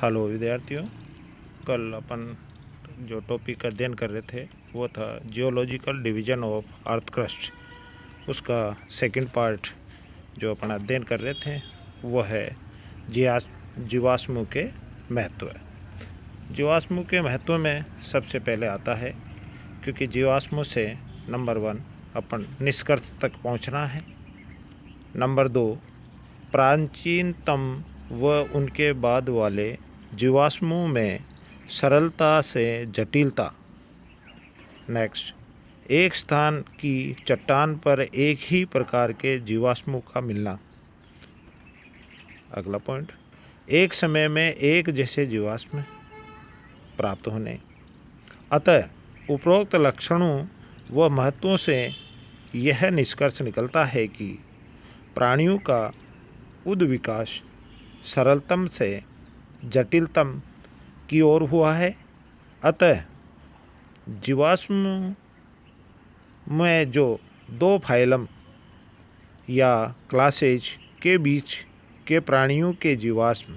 Hello विद्यार्थियों, कल अपन जो टॉपिक का अध्ययन कर रहे थे वो था geological division of earth crust. उसका सेकंड पार्ट जो अपन अध्ययन कर रहे थे वो है जीवाश्मों के महत्व। जीवाश्मों के महत्व में सबसे पहले आता है, क्योंकि जीवाश्मों से नंबर 1 अपन निष्कर्ष तक पहुंचना है। नंबर 2 प्राचीनतम व उनके बाद वाले जीवाश्मों में सरलता से जटिलता। नेक्स्ट, एक स्थान की चट्टान पर एक ही प्रकार के जीवाश्मों का मिलना। अगला पॉइंट, एक समय में एक जैसे जीवाश्म प्राप्त होने। अतः उपरोक्त लक्षणों व महत्वों से यह निष्कर्ष निकलता है कि प्राणियों का उद्विकास सरलतम से जटिलतम की ओर हुआ है। अतः जीवाश्म में जो दो फाइलम या क्लासेज के बीच के प्राणियों के जीवाश्म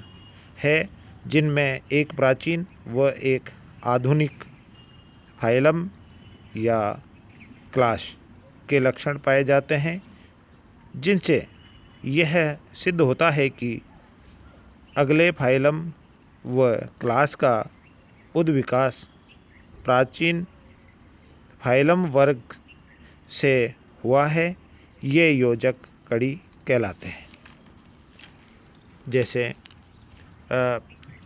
है, जिनमें एक प्राचीन व एक आधुनिक फाइलम या क्लास के लक्षण पाए जाते हैं, जिनसे यह सिद्ध होता है कि अगले फाइलम व क्लास का उद्विकास प्राचीन फाइलम वर्ग से हुआ है। ये योजक कड़ी कहलाते हैं। जैसे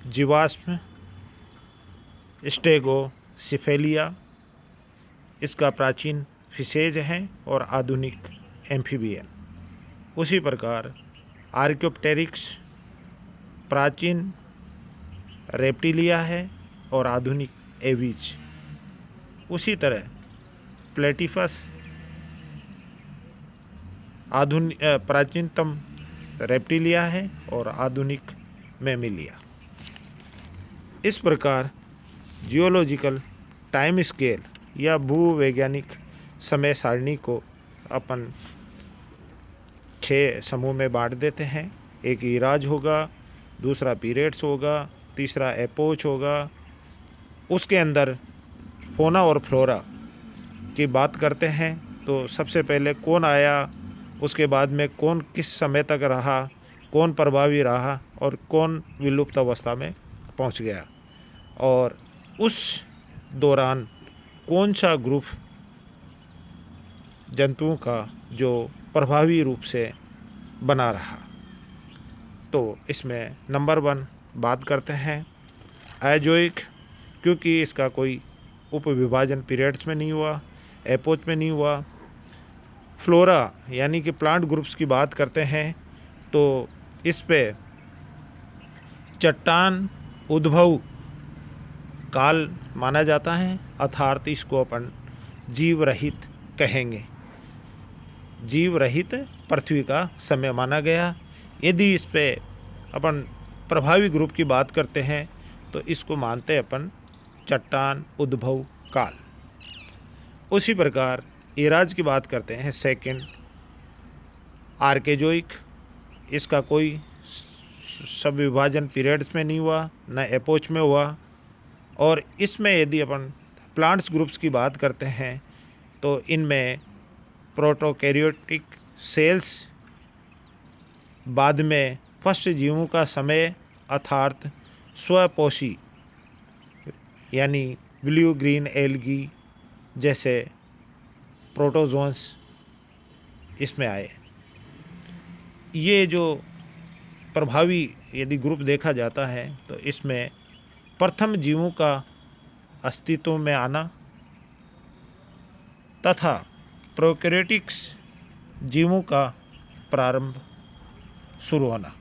जीवाश्म स्टेगोसिफेलिया, इसका प्राचीन फिशेज है और आधुनिक एम्फीबियन। उसी प्रकार आर्क्योप्टेरिक्स प्राचीन रेप्टिलिया है और आधुनिक एवीज। उसी तरह प्लेटिफस प्राचीनतम रेप्टिलिया है और आधुनिक मैमिलिया। इस प्रकार जियोलॉजिकल टाइम स्केल या भूवैज्ञानिक समय सारणी को अपन 6 समूह में बांट देते हैं। एक इराज होगा, दूसरा पीरियड्स होगा, तीसरा एपोच होगा। उसके अंदर फोना और फ्लोरा की बात करते हैं तो सबसे पहले कौन आया, उसके बाद में कौन किस समय तक रहा, कौन प्रभावी रहा और कौन विलुप्त अवस्था में पहुंच गया, और उस दौरान कौन सा ग्रुप जंतुओं का जो प्रभावी रूप से बना रहा। तो इसमें नंबर 1 बात करते हैं एजोइक, क्योंकि इसका कोई उपविभाजन पीरियड्स में नहीं हुआ, एपोच में नहीं हुआ। फ्लोरा यानी कि प्लांट ग्रुप्स की बात करते हैं तो इस पे चट्टान उद्भव काल माना जाता है, अर्थात इसको अपन जीव रहित कहेंगे। जीव रहित पृथ्वी का समय माना गया। यदि इस पे अपन प्रभावी ग्रुप की बात करते हैं तो इसको मानते हैं अपन चट्टान उद्भव काल। उसी प्रकार इराज की बात करते हैं सेकंड आर्केजोइक, इसका कोई सब विभाजन पीरियड्स में नहीं हुआ, न एपोच में हुआ। और इसमें यदि अपन प्लांट्स ग्रुप्स की बात करते हैं तो इनमें प्रोटोकैरियोटिक सेल्स, बाद में फर्स्ट जीवों का समय अर्थात स्वपोषी यानी ब्लू ग्रीन एल्गी जैसे प्रोटोजोन्स इसमें आए। ये जो प्रभावी यदि ग्रुप देखा जाता है तो इसमें प्रथम जीवों का अस्तित्व में आना तथा प्रोकैरियोटिक्स जीवों का प्रारंभ शुरू होना।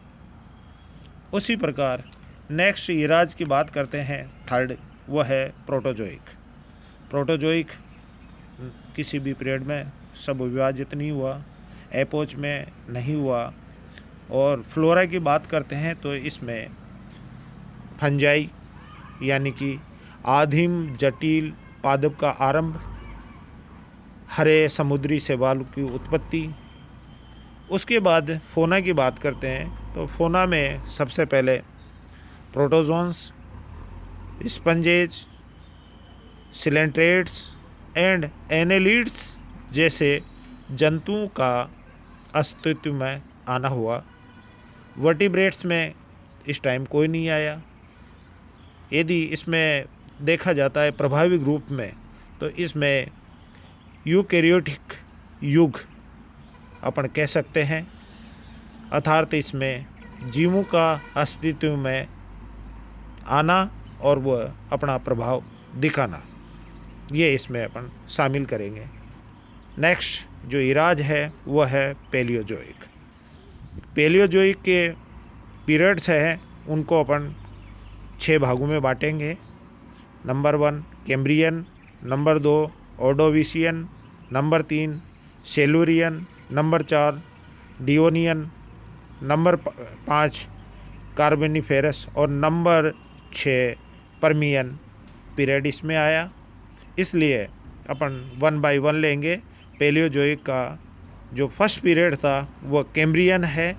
उसी प्रकार नेक्स्ट इराज की बात करते हैं थर्ड, वह है प्रोटोजोइक। प्रोटोजोइक किसी भी पीरियड में सब विभाजित नहीं हुआ, एपोच में नहीं हुआ। और फ्लोरा की बात करते हैं तो इसमें फंजाई यानी कि आदिम जटिल पादप का आरंभ, हरे समुद्री शैवाल की उत्पत्ति। उसके बाद फोना की बात करते हैं तो फोना में सबसे पहले प्रोटोजोन्स, स्पंजेज, सिलेंट्रेट्स एंड एनेलिड्स जैसे जंतुओं का अस्तित्व में आना हुआ। वर्टिब्रेट्स में इस टाइम कोई नहीं आया। यदि इसमें देखा जाता है प्रभाविक रूप में, तो इसमें यूकैरियोटिक युग अपन कह सकते हैं, अर्थात इसमें जीवों का अस्तित्व में आना और वह अपना प्रभाव दिखाना, ये इसमें अपन शामिल करेंगे। नेक्स्ट जो इराज है वह है पैलियोजोइक। पैलियोजोइक के पीरियड्स हैं, उनको अपन 6 भागों में बांटेंगे। Number 1 Cambrian, number 2 Ordovician, number 3 Silurian, number 4 Devonian, number 5 Carboniferous और नंबर 6 परमियन पीरियड इसमें आया। इसलिए अपन 1 बाय 1 लेंगे। पैलियोजोइक का जो फर्स्ट पीरियड था वह कैम्ब्रियन है।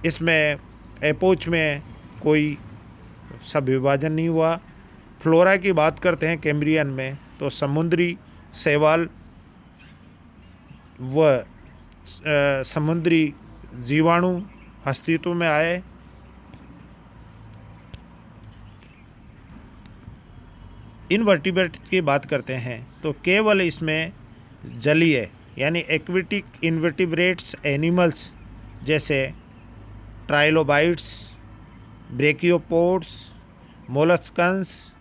इसमें एपोच में कोई सब विभाजन नहीं हुआ। फ्लोरा की बात करते हैं कैम्ब्रियन में, तो समुद्री शैवाल व समुद्री जीवाणु अस्तित्व में आए। इनवर्टिब्रेट्स की बात करते हैं तो केवल इसमें जलीय यानी एक्वेटिक इनवर्टिब्रेट्स एनिमल्स जैसे ट्राइलोबाइट्स, ब्रेकियोपोड्स, मोलस्कन्स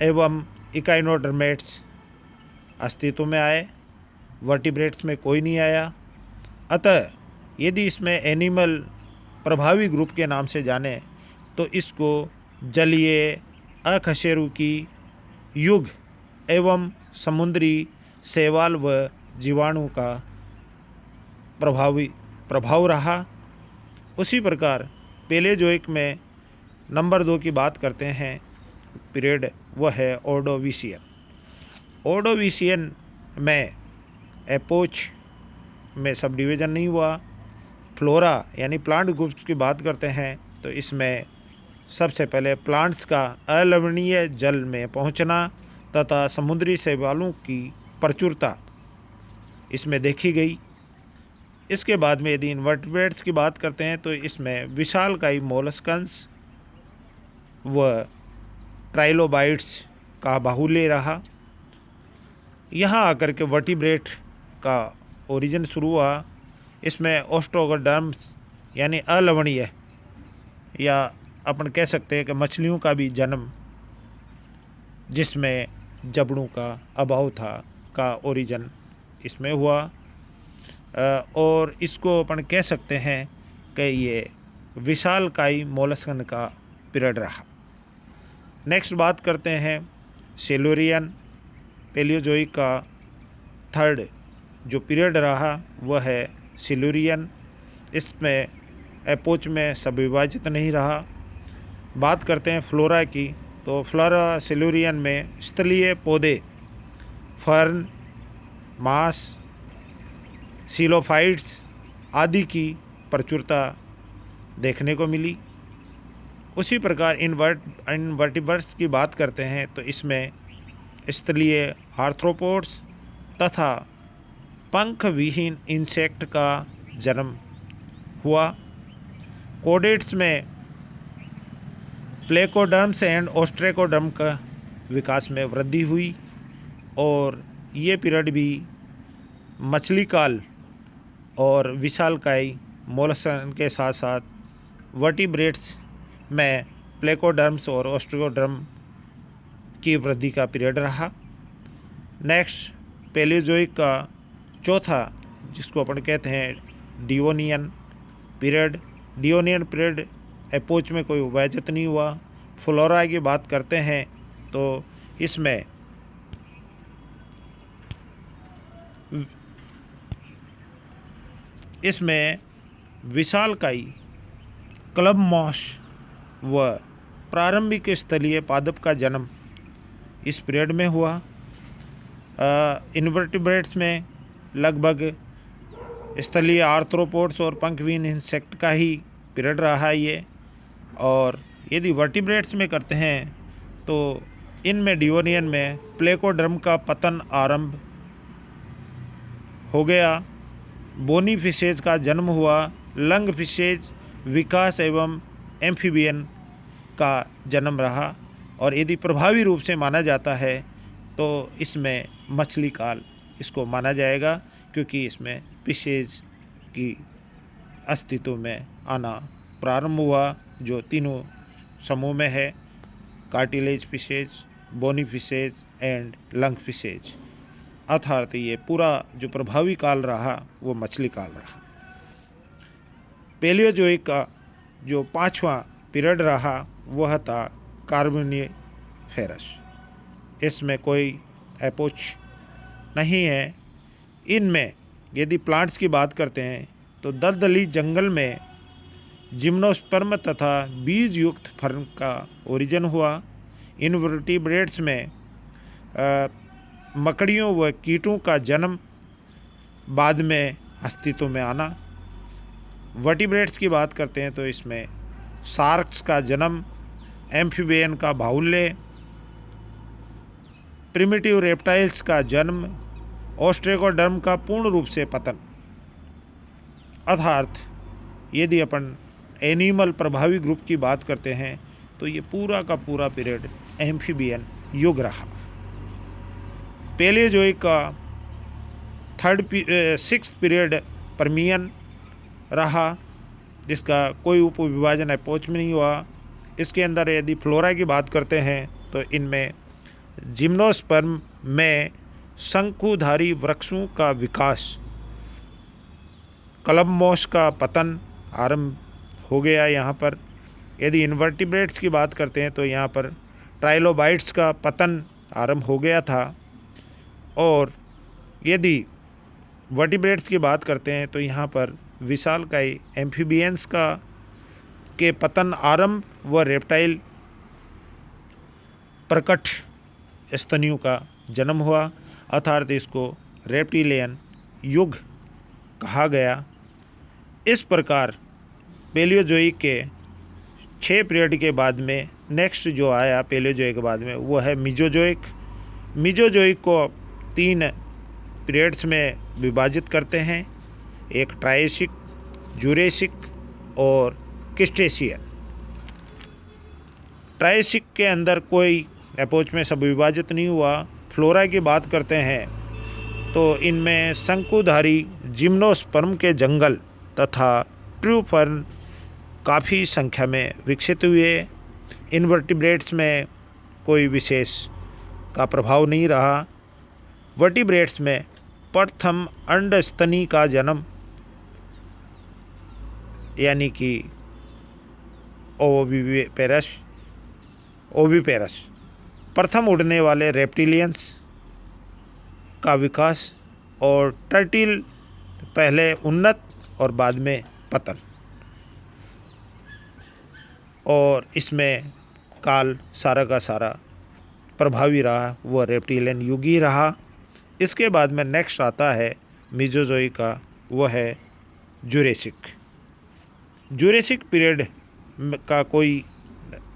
एवं इकाइनोडर्मेट्स अस्तित्व में आए। वर्टिब्रेट्स में कोई नहीं आया। अतः यदि इसमें एनिमल प्रभावी ग्रुप के नाम से जाने तो इसको जलीय अकशेरुकी युग एवं समुद्री शैवाल व जीवाणु का प्रभाव रहा। उसी प्रकार पैलियोजोइक में नंबर 2 की बात करते हैं पीरियड, वह है ऑर्डोविशियन। ऑर्डोविशियन में एपोच में सब डिवीज़न नहीं हुआ। फ्लोरा यानी प्लांट ग्रुप्स की बात करते हैं तो इसमें सबसे पहले प्लांट्स का अलवणीय जल में पहुंचना तथा समुद्री शैवालों की प्रचुरता इसमें देखी गई। इसके बाद में यदि इनवर्टिब्रेट्स की बात करते हैं तो इसमें विशालकाय मोलस्कन्स व ट्राइलोबाइट्स का बाहुल्य रहा। यहाँ आकर के वर्टिब्रेट का ओरिजिन शुरू हुआ। इसमें ओस्ट्रोगोडर्म्स यानी अलवणीय या अपन कह सकते हैं कि मछलियों का भी जन्म, जिसमें जबड़ों का अभाव था, का ओरिजिन इसमें हुआ। और इसको अपन कह सकते हैं कि ये विशालकाय मोलस्कन का पीरियड रहा। नेक्स्ट बात करते हैं सेलुरियन। पैलियोजोइक का थर्ड जो पीरियड रहा वह है सिल्यूरियन। इसमें एपोच में सब विभाजित नहीं रहा। बात करते हैं फ्लोरा की, तो फ्लोरा सिल्यूरियन में स्थलीय पौधे, फर्न, मांस, सीलोफाइट्स आदि की प्रचुरता देखने को मिली। उसी प्रकार इनवर्टिब्रेट्स की बात करते हैं तो इसमें स्थलीय आर्थ्रोपोड्स तथा पंख विहीन इंसेक्ट का जन्म हुआ। कोडेट्स में प्लेकोडर्म्स एंड ओस्ट्रेकोडर्म का विकास में वृद्धि हुई और ये पीरियड भी मछली काल और विशालकाय मोलस्कन के साथ साथ वर्टिब्रेट्स में प्लेकोडर्म्स और ओस्ट्रेकोडर्म की वृद्धि का पीरियड रहा। नेक्स्ट पैलियोजोइक का चौथा, जिसको अपन कहते हैं डियोनियन पीरियड। डियोनियन पीरियड एपोच में कोई विभाजित नहीं हुआ। फ्लोरा की बात करते हैं तो इसमें विशालकाय क्लब मॉस व प्रारंभिक स्थलीय पादप का जन्म इस पीरियड में हुआ। इनवर्टिब्रेट्स में लगभग स्थलीय आर्थ्रोपोड्स और पंखविहीन इंसेक्ट का ही पीरियड रहा ये। और यदि वर्टिब्रेट्स में करते हैं तो इनमें डिवोनियन में प्लेकोडर्म का पतन आरंभ हो गया, बोनी फिशेज का जन्म हुआ, लंग फिशेज विकास एवं एम्फीबियन का जन्म रहा। और यदि प्रभावी रूप से माना जाता है तो इसमें मछली काल इसको माना जाएगा, क्योंकि इसमें फिशेज की अस्तित्व में आना प्रारंभ हुआ, जो तीनों समूह में है, cartilage fishes, bony fishes and lung fishes. अर्थात ये पूरा जो प्रभावी काल रहा वो मछली काल रहा। पैलियोजोइक का जो 5वां पीरियड रहा वह था कार्बोनिफेरस। इसमें कोई एपोच नहीं है। इनमें यदि प्लांट्स की बात करते हैं तो दलदली जंगल में जिम्नोस्पर्म तथा बीज युक्त फर्न का ओरिजिन हुआ। इनवर्टिब्रेट्स में मकड़ियों व कीटों का जन्म, बाद में अस्तित्व में आना। वर्टिब्रेट्स की बात करते हैं तो इसमें शार्क्स का जन्म, एम्फीबियन का बाहुल्य, प्रिमिटिव रेप्टाइल्स का जन्म, ऑस्ट्रेकोडर्म का पूर्ण रूप से पतन। अर्थात यदि अपन एनिमल प्रभावी ग्रुप की बात करते हैं तो ये पूरा का पूरा पीरियड एम्फीबियन युग रहा। पैलियोजोइक का 6th पीरियड पर्मियन रहा, जिसका कोई उपविभाजन एपोच में नहीं हुआ। इसके अंदर यदि फ्लोरा की बात करते हैं तो इनमें जिम्नोस्पर्म में शंकुधारी वृक्षों का विकास, क्लबमॉस का पतन आरंभ हो गया यहाँ पर। यदि इनवर्टिब्रेट्स की बात करते हैं तो यहाँ पर ट्राइलोबाइट्स का पतन आरंभ हो गया था। और यदि वर्टिब्रेट्स की बात करते हैं तो यहाँ पर विशालकाय एम्फीबियंस के पतन आरंभ व रेप्टाइल प्रकट स्तनियों का जन्म हुआ। अर्थात इसको रेप्टिलियन युग कहा गया। इस प्रकार पैलियोजोइक के 6 पीरियड के बाद में नेक्स्ट जो आया पैलियोजोइक के बाद में वो है मीजोजोइक। मीजोजोइक को 3 पीरियड्स में विभाजित करते हैं, एक ट्रायसिक, जुरेसिक और क्रिटेशियन। ट्रायसिक के अंदर कोई एपोच में सब विभाजित नहीं हुआ। फ्लोरा की बात करते हैं तो इनमें शंकुधारी जिम्नोस्पर्म के जंगल तथा ट्रू फर्न काफ़ी संख्या में विकसित हुए। इनवर्टिब्रेट्स में कोई विशेष का प्रभाव नहीं रहा। वर्टिब्रेट्स में प्रथम अंडस्तनी का जन्म, यानी कि ओविपेरस प्रथम उड़ने वाले रेप्टिलियंस का विकास, और टर्टिल पहले उन्नत और बाद में पतन। और इसमें काल सारा का सारा प्रभावी रहा, वह रेप्टिलियन युग ही रहा। इसके बाद में नेक्स्ट आता है मीजोजोइक का, वह है जुरेसिक। जुरेसिक पीरियड का कोई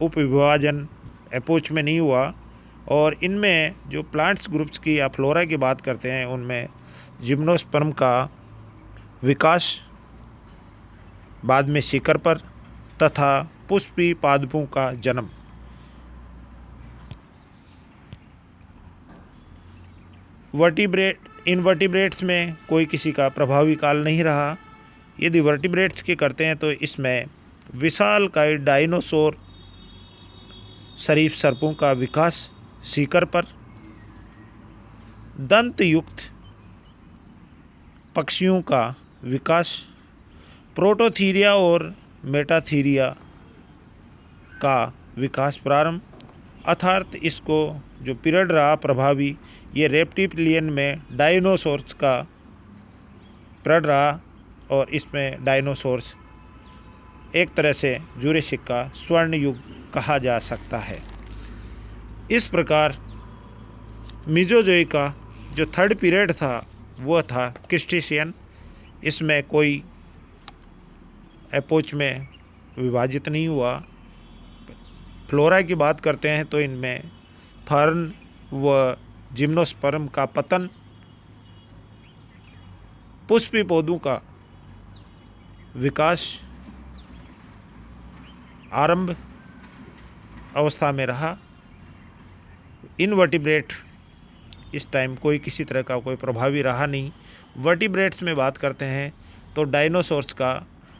उपविभाजन एपोच में नहीं हुआ। और इनमें जो प्लांट्स ग्रुप्स की या फ्लोरा की बात करते हैं उनमें जिम्नोस्पर्म का विकास, बाद में शिखर पर तथा पुष्पी पादपों का जन्म। इनवर्टिब्रेट्स में कोई किसी का प्रभावी काल नहीं रहा। यदि वर्टिब्रेट्स की करते हैं तो इसमें विशालकाय डायनासोर शरीफ सर्पों का विकास शिखर पर, दंत युक्त पक्षियों का विकास, प्रोटोथीरिया और मेटाथीरिया का विकास प्रारंभ। अर्थात इसको जो पीरियड रहा प्रभावी, ये रेप्टिलियन में डायनासोर्स का पीरियड रहा। और इसमें डायनासोर्स एक तरह से जुरेसिक का स्वर्ण युग कहा जा सकता है। इस प्रकार मीजोजोइक का जो 3rd पीरियड था वह था क्रिटेशियन। इसमें कोई एपोच में विभाजित नहीं हुआ। फ्लोरा की बात करते हैं तो इनमें फर्न व जिम्नोस्पर्म का पतन, पुष्पी पौधों का विकास आरंभ अवस्था में रहा। इनवर्टिब्रेट इस टाइम कोई किसी तरह का कोई प्रभावी रहा नहीं। वर्टिब्रेट्स में बात करते हैं तो डायनासोर्स का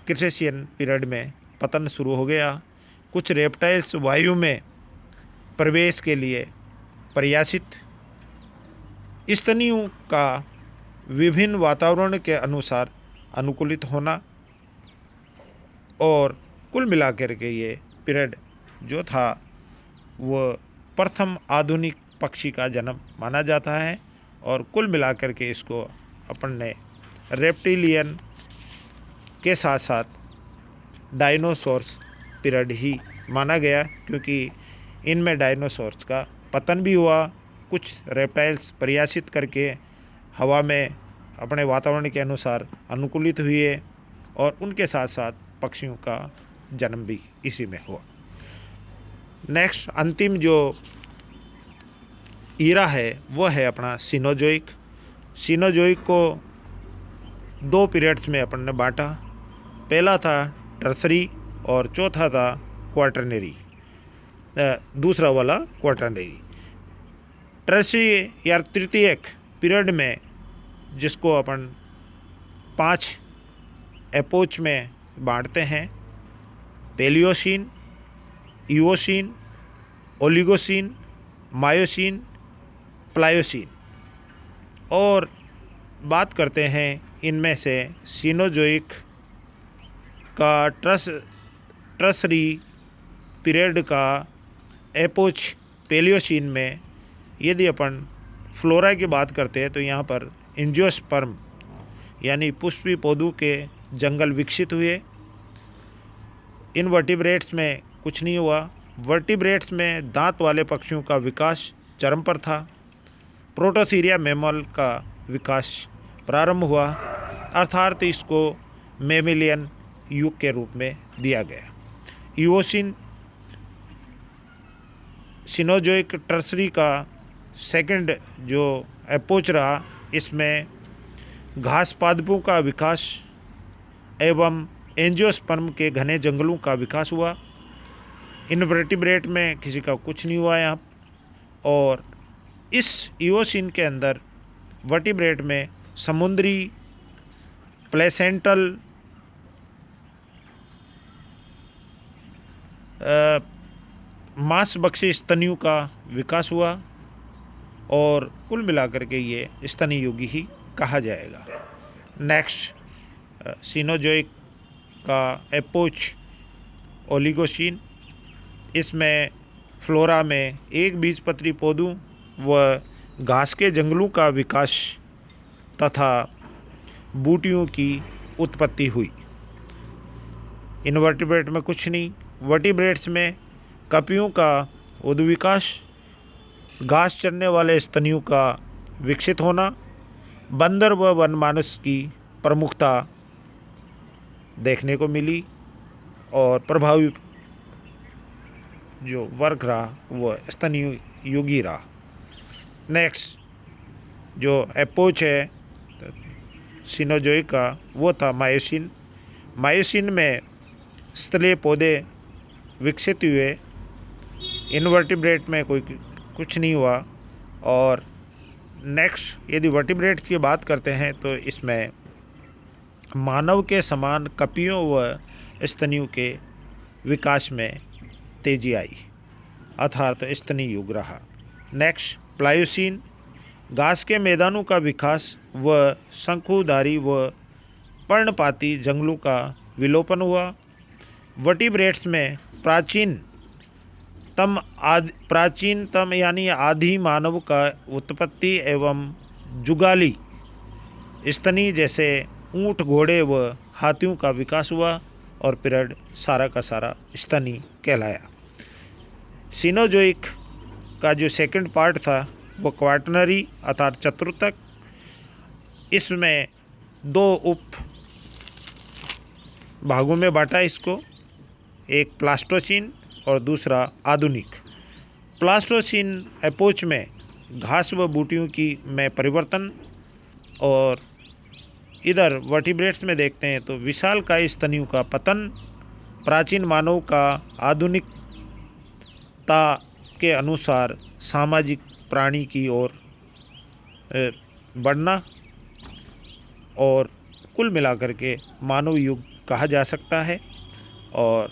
क्रिटेशियन पीरियड में पतन शुरू हो गया। कुछ रेप्टाइल्स वायु में प्रवेश के लिए प्रयासित, स्तनियों का विभिन्न वातावरण के अनुसार अनुकूलित होना, और कुल मिलाकर के ये पीरियड जो था वो प्रथम आधुनिक पक्षी का जन्म माना जाता है। और कुल मिलाकर के इसको अपन ने रेप्टिलियन के साथ साथ डायनासोर्स पीरियड ही माना गया, क्योंकि इनमें डायनासोर्स का पतन भी हुआ, कुछ रेप्टाइल्स प्रयासित करके हवा में अपने वातावरण के अनुसार अनुकूलित हुए, और उनके साथ साथ पक्षियों का जन्म भी इसी में हुआ। नेक्स्ट अंतिम जो ईरा है वो है अपना सिनोजोइक। सिनोजोइक को दो पीरियड्स में अपन ने बांटा। पहला था टर्सरी और चौथा था क्वाटरनरी, दूसरा वाला क्वाटरनरी। टर्सरी या तृतीयक पीरियड में, जिसको अपन 5 एपोच में बांटते हैं, Palaeocene, Eocene, Oligocene, Miocene, Pliocene. और बात करते हैं इनमें से सिनोजोइक का टर्सरी पीरियड का एपोच पेलियोसीन में यदि अपन फ्लोरा की बात करते हैं तो यहाँ पर एंजियोस्पर्म यानी पुष्पी पौधों के जंगल विकसित हुए। इन वर्टिब्रेट्स में कुछ नहीं हुआ। वर्टिब्रेट्स में दांत वाले पक्षियों का विकास चरम पर था। प्रोटोथीरिया मैमल का विकास प्रारंभ हुआ, अर्थात इसको मैमेलियन युग के रूप में दिया गया। इओसिन सिनोजोइक टर्सरी का सेकंड जो एपोच रहा, इसमें घास पादपों का विकास एवं एंजियोस्पर्म के घने जंगलों का विकास हुआ। इनवर्टिब्रेट में किसी का कुछ नहीं हुआ यहाँ। और इस इओसिन के अंदर वर्टिब्रेट में समुद्री प्लेसेंटल मांसभक्षी स्तनियों का विकास हुआ, और कुल मिलाकर के ये स्तनी युगी ही कहा जाएगा। नेक्स्ट सिनोजोइक का एपोच ओलिगोसीन। इसमें फ्लोरा में एक बीजपत्री पौधों व घास के जंगलों का विकास तथा बूटियों की उत्पत्ति हुई। इनवर्टिब्रेट में कुछ नहीं। वर्टिब्रेट्स में कपियों का उद्विकास, घास चरने वाले स्तनियों का विकसित होना, बंदर व वनमानुष की प्रमुखता देखने को मिली, और प्रभावी जो वर्ग रहा वह स्तनी युगी रहा। नेक्स्ट जो एपोच है सिनोजोइक का वो था मायोसिन। मायोसिन में स्थलीय पौधे विकसित हुए। इनवर्टिब्रेट में कोई कुछ नहीं हुआ। और नेक्स्ट यदि वर्टिब्रेट्स की बात करते हैं तो इसमें मानव के समान कपियों व स्तनियों के विकास में तेजी आई, अर्थात स्तनी युग रहा। नेक्स्ट प्लायोसीन, घास के मैदानों का विकास व शंकुधारी व पर्णपाती जंगलों का विलोपन हुआ। वर्टिब्रेट्स में प्राचीनतम यानी आदि मानव का उत्पत्ति एवं जुगाली स्तनी जैसे ऊंट, घोड़े व हाथियों का विकास हुआ, और पीरियड सारा का सारा स्तनी कहलाया। सिनोजोइक का जो सेकंड पार्ट था वो क्वाटरनरी अर्थात चतुर्थक। इसमें 2 उप भागों में बांटा इसको, एक प्लास्टोसीन और दूसरा आधुनिक। प्लास्टोसीन एपोच में घास व बूटियों की में परिवर्तन, और इधर वर्टिब्रेट्स में देखते हैं तो विशालकाय स्तनियों का पतन, प्राचीन मानव का आधुनिकता के अनुसार सामाजिक प्राणी की ओर बढ़ना, और कुल मिलाकर के मानव युग कहा जा सकता है। और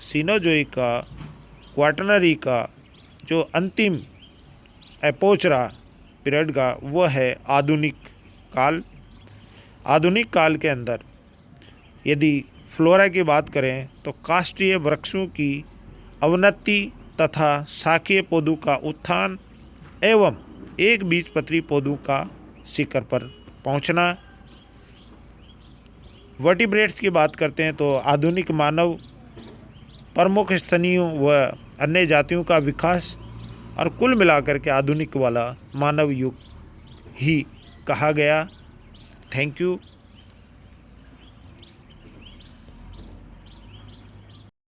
सीनोजोइक क्वाटरनरी का जो अंतिम एपोच रहा पीरियड का, वह है आधुनिक काल। आधुनिक काल के अंदर यदि फ्लोरा की बात करें तो काष्ठीय वृक्षों की अवनति तथा शाकीय पौधों का उत्थान एवं एक बीजपत्री पौधों का शिखर पर पहुंचना। वर्टिब्रेट्स की बात करते हैं तो आधुनिक मानव, प्रमुख स्तनियों व अन्य जातियों का विकास, और कुल मिलाकर के आधुनिक वाला मानव युग ही कहा गया। Thank you.